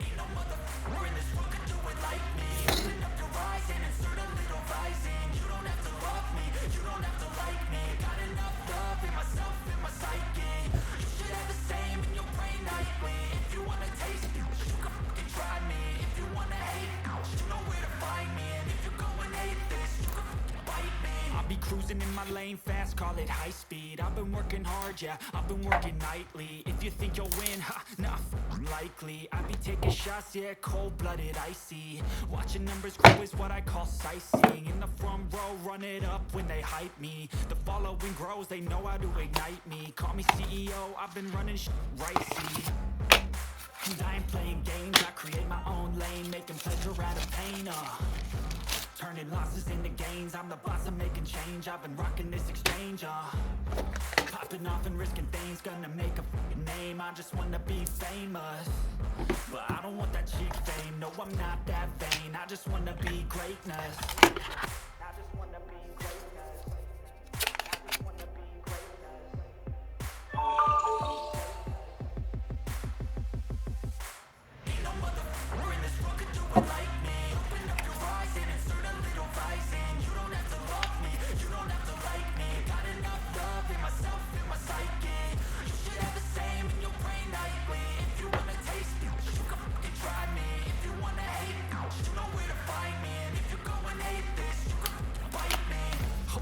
Ain't no motherfucker in this world could do it like me. Open up your eyes and insert a little rising. You don't have to love me, you don't have to like me. Got enough love in myself, in my psyche. You should have the same in your brain nightly. If you wanna taste it, you can fucking try me. If you wanna hate it, you know where to find me. And if you're going hate this, you can fucking bite me. I'll be cruising in my lane fast, call it high speed. I've been working hard, yeah, I've been working nightly. If you think you'll win, ha, nah, likely. I be taking shots, yeah, cold-blooded, icy. Watching numbers grow is what I call sightseeing. In the front row, run it up when they hype me. The following grows, they know how to ignite me. Call me CEO, I've been running right, see. And I ain't playing games, I create my own lane, making pleasure out of pain, turning losses into gains, I'm the boss, I'm making change. I've been rocking this exchange, popping off and risking things, gonna make a fucking name. I just wanna be famous, but I don't want that cheap fame. No, I'm not that vain, I just wanna be greatness. I just wanna be greatness. I just wanna be greatness. Ain't no motherfucker in this world could do it like me. Open up your eyes and insert a little rising. You don't have to love me, you don't have to like me. Got enough love in myself, in my psyche. You should have the same in your brain nightly. If you wanna taste it, you can fucking try me. If you wanna hate it, you know where to find me. And if you're going hate this, you can fucking bite me.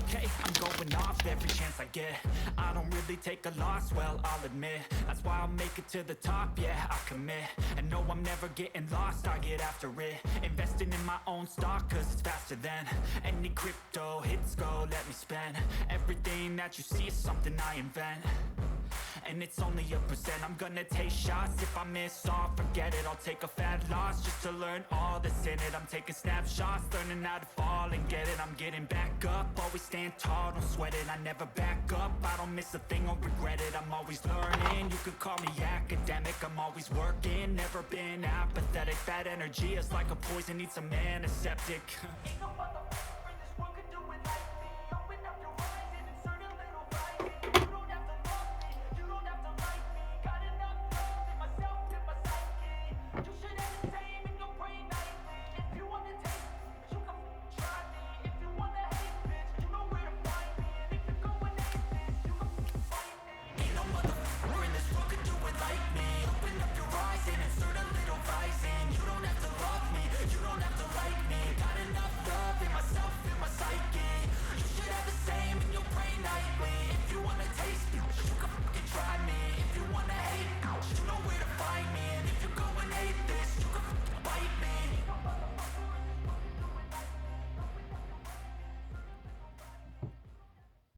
Okay, I'm going off every chance I get. I don't really take a loss, well, I'll admit. That's why I'll make it to the top, yeah, I commit. And no, I'm never getting lost, I get after it. Investing in my own stock, cause it's faster than any crypto hits go, let me spend. Everything that you see is something I invent. And it's only a percent. I'm gonna take shots. If I miss all, forget it. I'll take a fat loss just to learn all that's in it. I'm taking snapshots, learning how to fall and get it. I'm getting back up, always stand tall, don't sweat it. I never back up, I don't miss a thing or regret it. I'm always learning, you could call me academic. I'm always working, never been apathetic. That energy is like a poison, needs some antiseptic. Ain't no